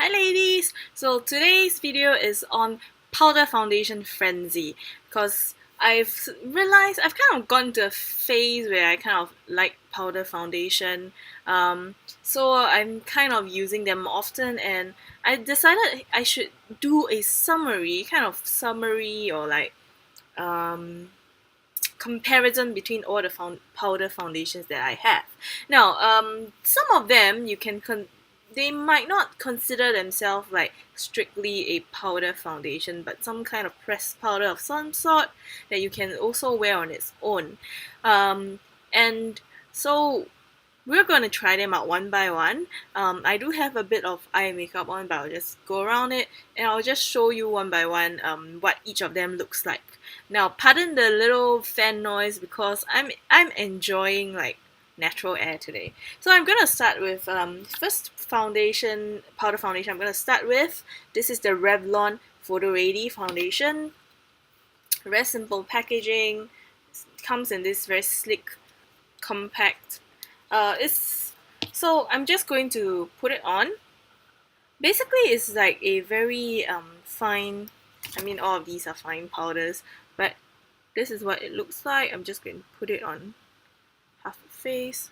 Hi ladies! So today's video is on powder foundation frenzy because I've realized I've kind of gone to a phase where I kind of like powder foundation. So I'm kind of using them often, and I decided I should do a summary or like um, comparison between all the powder foundations that I have. Now, some of them they might not consider themselves like strictly a powder foundation, but some kind of pressed powder of some sort that you can also wear on its own. And so we're going to try them out one by one. I do have a bit of eye makeup on, but I'll just go around it and I'll just show you one by one what each of them looks like. Now, pardon the little fan noise because I'm enjoying like natural air today. So I'm gonna start with first powder foundation. I'm gonna start with this is the Revlon Photoready foundation. Very simple packaging. It comes in this very sleek, compact. It's so I'm just going to put it on. Basically, it's like a very fine. I mean, all of these are fine powders, but this is what it looks like. I'm just going to put it on half the face.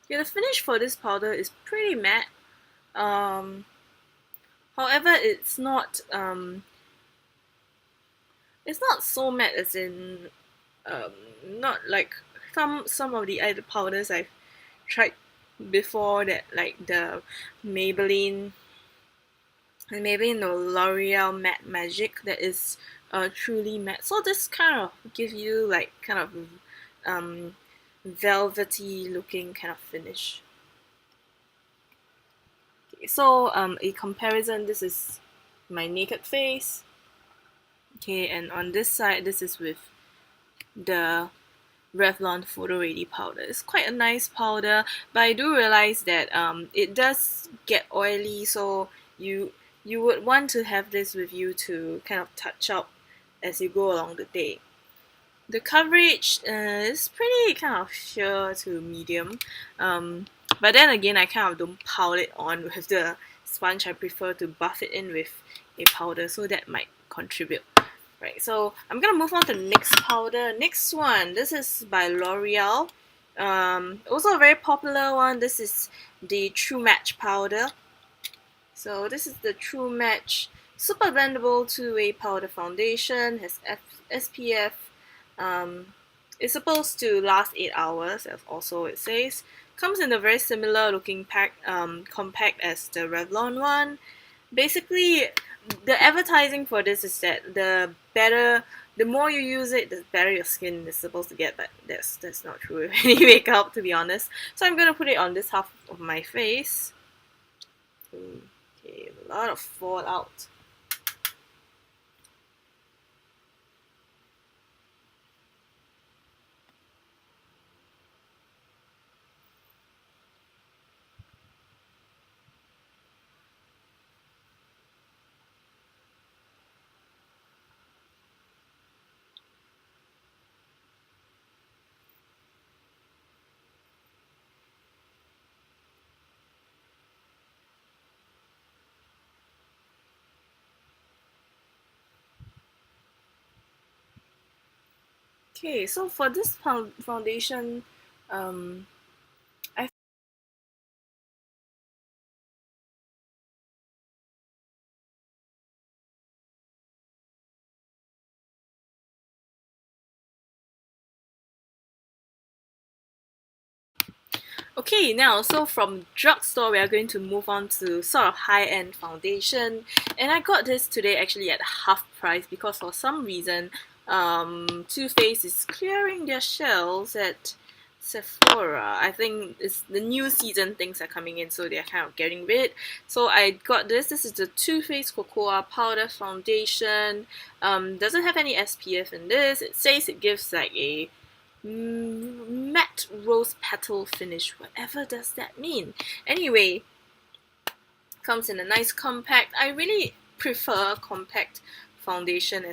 Yeah, the finish for this powder is pretty matte. Um, However, it's not so matte as in um, not like some of the other powders I've tried before that like the Maybelline the L'Oreal Matte Magic that is truly matte. So this kind of gives you like kind of um, velvety looking kind of finish. Okay, so a comparison, this is my naked face. Okay, and on this side, this is with the Revlon Photoready powder. It's quite a nice powder, but I do realize that it does get oily, so you would want to have this with you to kind of touch up as you go along the day. The coverage is pretty kind of sheer to medium, but then again I kind of don't pile it on with the sponge. I prefer to buff it in with a powder, so that might contribute. Right, so I'm gonna move on to the next powder. Next one, this is by L'Oreal. Also a very popular one. This is the Truematch powder. So this is the Truematch Super Blendable 2-Way Powder Foundation. Has SPF. Um, it's supposed to last 8 hours, as also it says. Comes in a very similar looking compact as the Revlon one. Basically, the advertising for this is that the more you use it, the better your skin is supposed to get, but that's not true with any makeup, to be honest. So I'm gonna put it on this half of my face. Okay, a lot of fallout. Okay, so for this foundation, I okay, now so from drugstore we are going to move on to sort of high-end foundation, and I got this today actually at half price because for some reason Too Faced is clearing their shelves at Sephora. I think it's the new season, things are coming in, so they're kind of getting rid. So I got this. This is the Too Faced Cocoa Powder Foundation. Doesn't have any SPF in this. It says it gives like a matte rose petal finish. Whatever does that mean? Anyway, comes in a nice compact. I really prefer compact foundation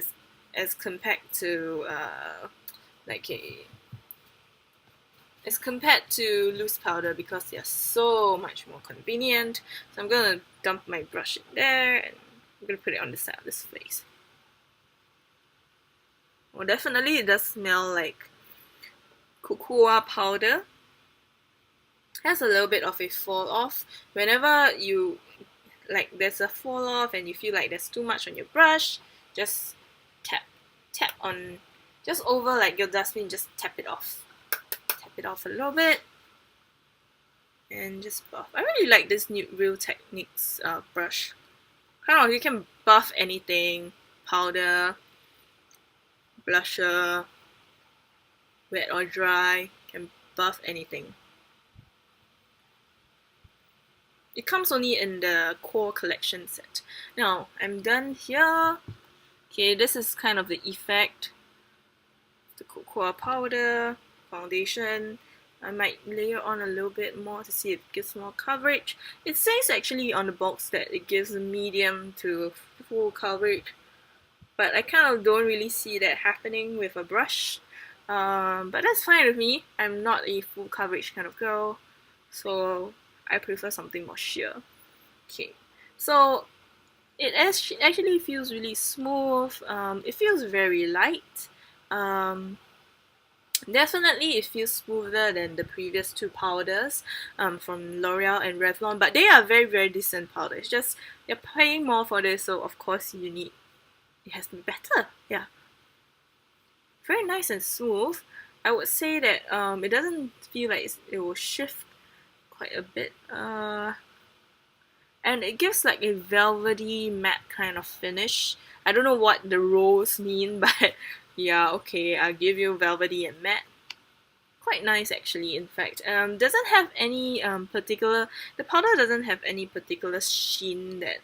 as compared to like a as compared to loose powder because they're so much more convenient. So I'm gonna dump my brush in there and I'm gonna put it on the side of this face. Well, definitely it does smell like cocoa powder. Has a little bit of a fall off. Whenever you like there's a fall off and you feel like there's too much on your brush, just tap on just over like your dustbin, just tap it off. Tap it off a little bit and just buff. I really like this new Real Techniques brush. Kind of, you can buff anything, powder, blusher, wet or dry, can buff anything. It comes only in the core collection set. Now, I'm done here. Okay, this is kind of the effect. The cocoa powder, foundation. I might layer on a little bit more to see if it gives more coverage. It says actually on the box that it gives medium to full coverage, but I kind of don't really see that happening with a brush. But that's fine with me. I'm not a full coverage kind of girl, so I prefer something more sheer. Okay, so it actually feels really smooth. It feels very light. Definitely it feels smoother than the previous two powders from L'Oreal and Revlon, but they are very decent powders. Just you're paying more for this, so of course it has to be better. Yeah, very nice and smooth. I would say that it doesn't feel like it will shift quite a bit. And it gives like a velvety matte kind of finish. I don't know what the rolls mean, but yeah, okay, I'll give you velvety and matte. Quite nice actually, in fact. Doesn't have any the powder doesn't have any particular sheen that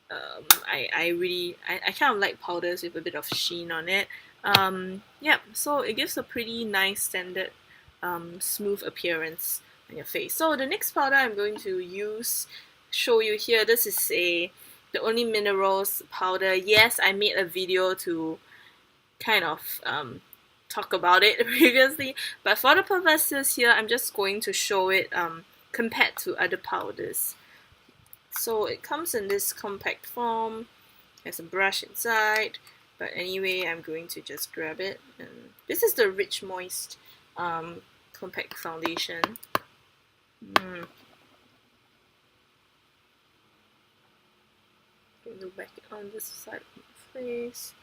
I kind of like powders with a bit of sheen on it. Yeah, so it gives a pretty nice standard smooth appearance on your face. So the next powder I'm going to show you here, this is the Only Minerals powder. Yes, I made a video to kind of talk about it previously, but for the purposes here, I'm just going to show it compared to other powders. So it comes in this compact form, there's a brush inside, but anyway, I'm going to just grab it. And this is the Rich Moist compact foundation. Look back on this side of my face.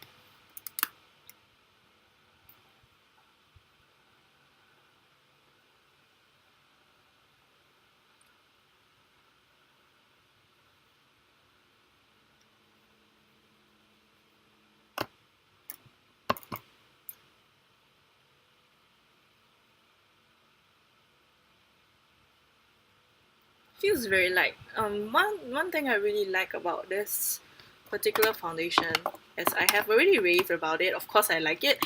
Feels very light. One thing I really like about this particular foundation, as I have already raved about it, of course I like it,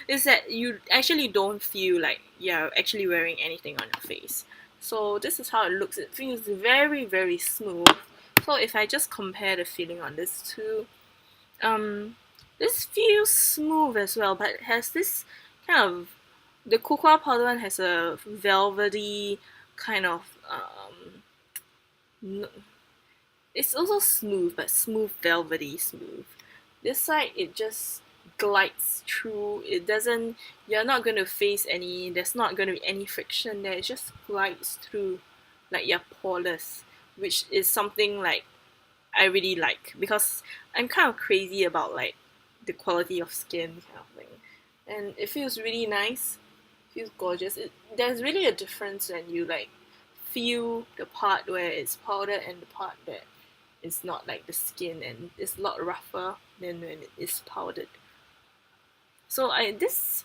is that you actually don't feel like you're actually wearing anything on your face. So this is how it looks. It feels very smooth. So if I just compare the feeling on this two, this feels smooth as well, but it has this kind of, the cocoa powder one has a velvety kind of it's also smooth, but smooth, velvety smooth. This side, it just glides through. It doesn't, you're not going to face any, there's not going to be any friction there. It just glides through like you're poreless, which is something like I really like because I'm kind of crazy about like the quality of skin kind of thing. And it feels really nice, feels gorgeous. There's really a difference when you like feel the part where it's powdered and the part that it's not, like the skin, and it's a lot rougher than when it is powdered. So it does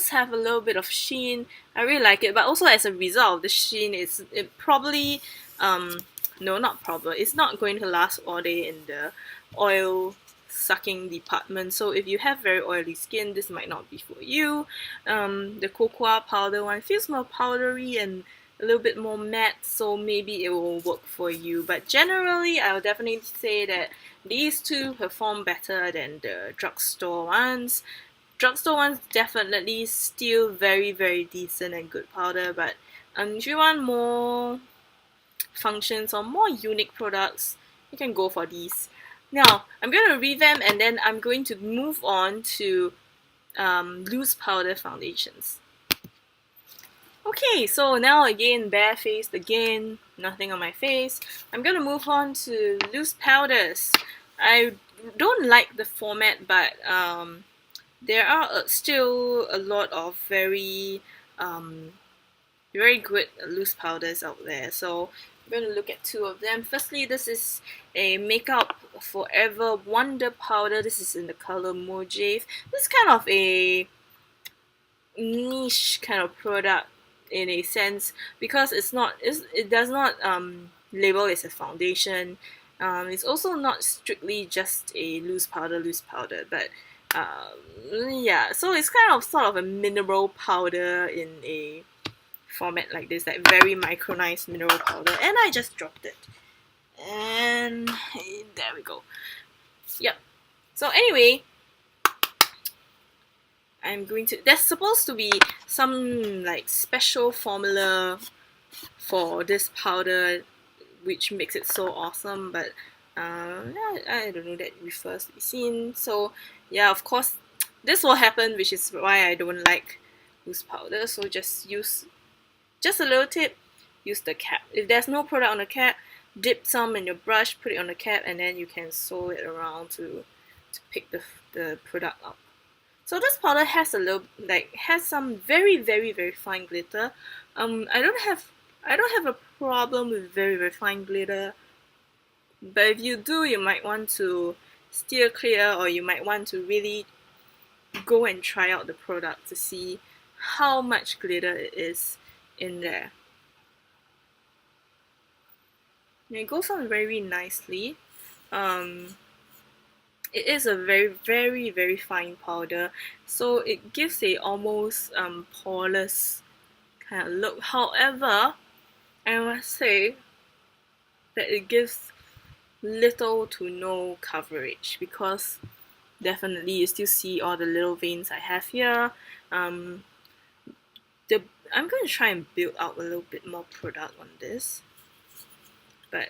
have a little bit of sheen. I really like it, but also as a result of the sheen, it probably no, not probably, it's not going to last all day in the oil sucking department. So if you have very oily skin, this might not be for you. The cocoa powder one feels more powdery and a little bit more matte, so maybe it will work for you. But generally, I'll definitely say that these two perform better than the drugstore ones. Drugstore ones definitely still very decent and good powder, but if you want more functions or more unique products, you can go for these. Now, I'm going to revamp and then I'm going to move on to loose powder foundations. Okay, so now again, barefaced again, nothing on my face. I'm going to move on to loose powders. I don't like the format, but there are still a lot of very good loose powders out there. So I'm going to look at two of them. Firstly, this is a Makeup Forever Wonder Powder. This is in the color Mojave. This is kind of a niche kind of product in a sense because it does not label as a foundation. It's also not strictly just a loose powder, but yeah, so it's kind of sort of a mineral powder in a format like this, like very micronized mineral powder, and I just dropped it. And there we go. Yep. So anyway, there's supposed to be some like special formula for this powder which makes it so awesome, but I don't know, that refers to be seen. So yeah, of course this will happen, which is why I don't like loose powder. So just use a little tip, use the cap. If there's no product on the cap, dip some in your brush, put it on the cap, and then you can swirl it around to pick the product up. So this powder has some very fine glitter. I don't have a problem with very fine glitter, but if you do, you might want to steer clear, or you might want to really go and try out the product to see how much glitter it is in there. And it goes on very nicely. It is a very fine powder, so it gives a almost poreless kind of look. However, I must say that it gives little to no coverage, because definitely you still see all the little veins I have here. I'm going to try and build out a little bit more product on this, but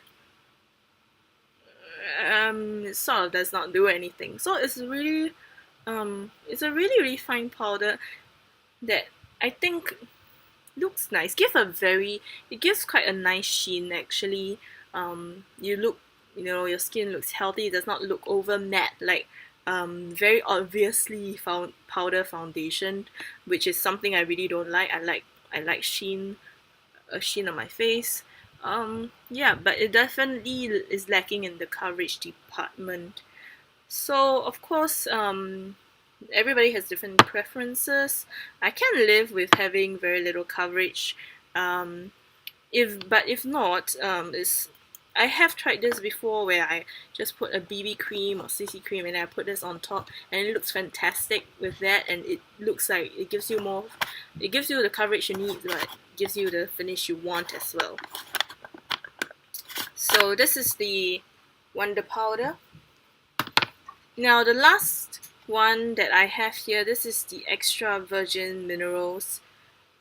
it sort of does not do anything. So it's really it's a really fine powder that I think looks nice. It gives quite a nice sheen actually. Your skin looks healthy. It does not look over matte like very obviously powder foundation, which is something I really don't like. I like a sheen on my face. Yeah, but it definitely is lacking in the coverage department. So of course, everybody has different preferences. I can live with having very little coverage. If not, I have tried this before where I just put a BB cream or CC cream and I put this on top, and it looks fantastic with that, and it looks like it gives you the coverage you need, but it gives you the finish you want as well. So this is the Wonder Powder. Now the last one that I have here, this is the Extra Virgin Minerals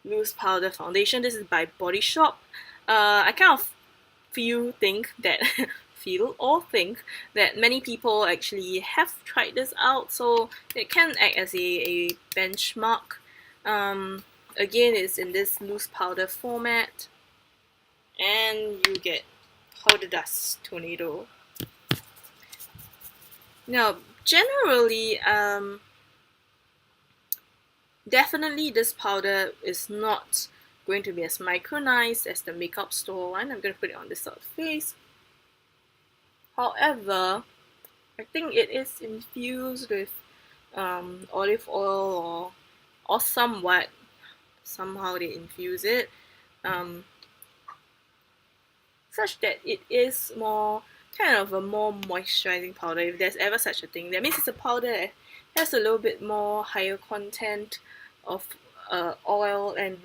Loose Powder Foundation. This is by Body Shop. I kind of think that many people actually have tried this out, so it can act as a benchmark. Again, it's in this loose powder format, and you get powder dust tornado. Now, generally, definitely this powder is not going to be as micronized as the makeup store one. I'm going to put it on this side of the face. However, I think it is infused with olive oil or somehow they infuse it such that it is more kind of a more moisturizing powder, if there's ever such a thing. That means it's a powder that has a little bit more higher content of oil, and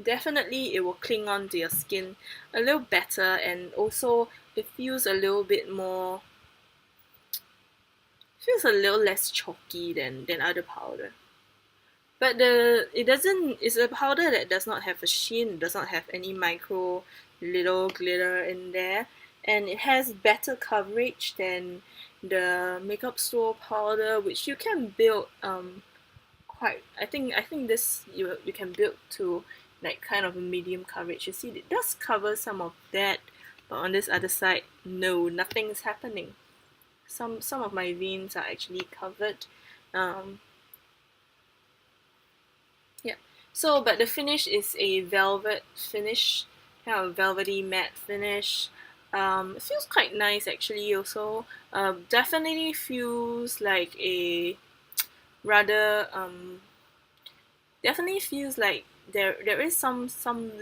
definitely it will cling on to your skin a little better, and also it feels a little less chalky than other powder. But it's a powder that does not have a sheen, does not have any micro little glitter in there, and it has better coverage than the makeup store powder, which you can build quite. I think this you can build to like kind of a medium coverage. You see, it does cover some of that, but on this other side, no, nothing is happening. Some of my veins are actually covered. Um, Yeah. So, but the finish is a velvet finish, kind of velvety matte finish. It feels quite nice actually. Also, definitely feels like a rather definitely feels like there is some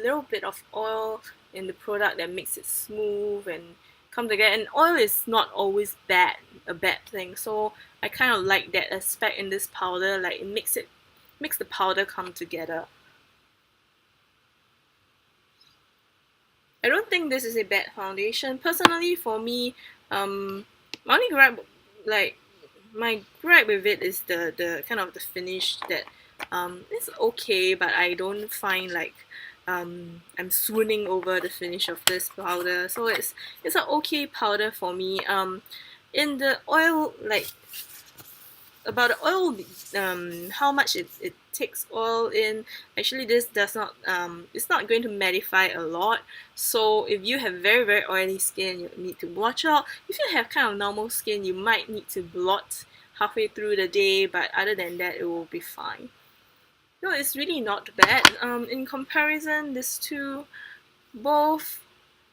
little bit of oil in the product that makes it smooth and come together. And oil is not always a bad thing. So I kind of like that aspect in this powder. Like makes the powder come together. I don't think this is a bad foundation. Personally, for me, my only gripe, like my gripe with it is the kind of the finish that it's okay, but I don't find like I'm swooning over the finish of this powder. So it's an okay powder for me. In the oil, like about the oil, how much it takes oil in, actually this does not it's not going to mattify a lot. So if you have very oily skin, you need to watch out. If you have kind of normal skin, you might need to blot halfway through the day, but other than that it will be fine. No, it's really not bad. In comparison, these two, both,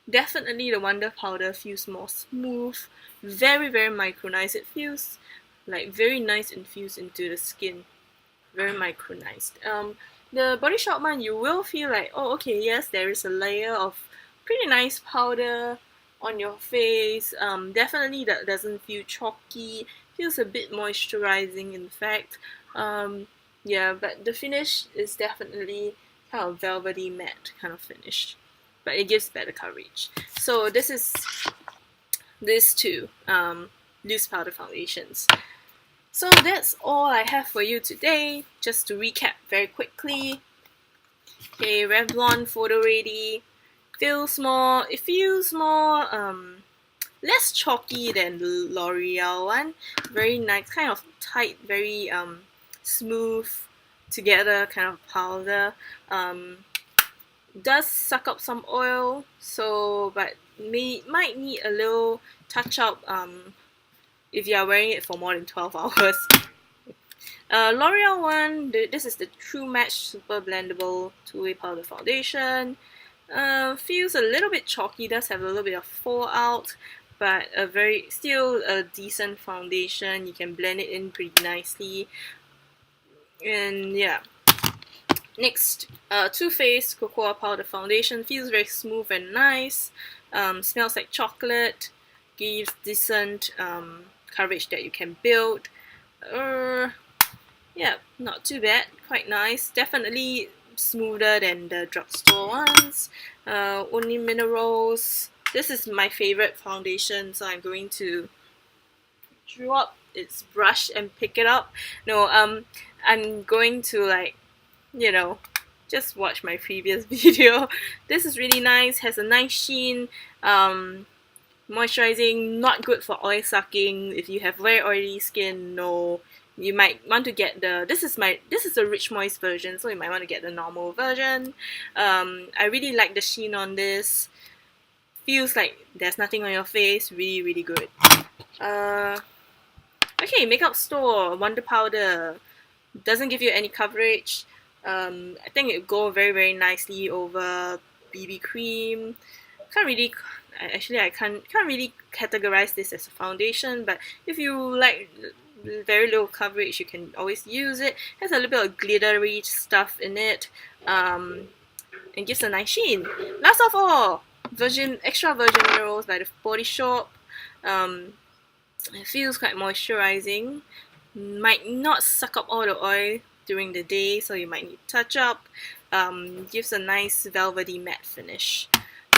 definitely the Wonder Powder feels more smooth, very micronized. It feels like very nice infused into the skin, very micronized. The Body Shop one, you will feel like, oh, okay, yes, there is a layer of pretty nice powder on your face. Definitely that doesn't feel chalky. Feels a bit moisturizing, in fact. Yeah, but the finish is definitely kind of velvety matte kind of finish, but it gives better coverage. So this is these two loose powder foundations. So that's all I have for you today. Just to recap very quickly. Okay, Revlon Photoready it feels more less chalky than the L'Oreal one. Very nice, kind of tight, very smooth together kind of powder. Does suck up some oil, so but might need a little touch up if you are wearing it for more than 12 hours. L'Oreal one, this is the Truematch Super Blendable Two-Way Powder Foundation. Feels a little bit chalky, does have a little bit of fallout, but still a decent foundation. You can blend it in pretty nicely. And yeah. Next, Too Faced Cocoa Powder Foundation feels very smooth and nice. Smells like chocolate. Gives decent coverage that you can build. Yeah, not too bad. Quite nice. Definitely smoother than the drugstore ones. Only Minerals. This is my favorite foundation, so I'm going to drop its brush and pick it up. No, I'm going to just watch my previous video. This is really nice, has a nice sheen, moisturizing, not good for oil sucking. If you have very oily skin, no. You might want to get this is a rich moist version, so you might want to get the normal version. I really like the sheen on this. Feels like there's nothing on your face, really good. Okay, makeup store, Wonder Powder. Doesn't give you any coverage. I think it go very nicely over BB cream. I can't really categorize this as a foundation, but if you like very little coverage, you can always use it. Has a little bit of glittery stuff in it, and gives a nice sheen. Last of all, extra virgin minerals by the Body Shop. It feels quite moisturizing. Might not suck up all the oil during the day, so you might need touch up. Gives a nice velvety matte finish.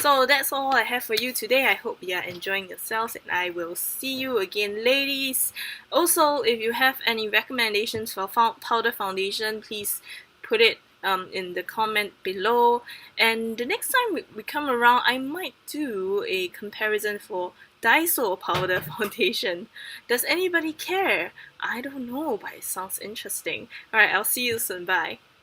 So that's all I have for you today. I hope you are enjoying yourselves, and I will see you again, ladies. Also, if you have any recommendations for powder foundation, please put it in the comment below. And the next time we come around, I might do a comparison for Daiso powder foundation. Does anybody care? I don't know, but it sounds interesting. Alright, I'll see you soon. Bye.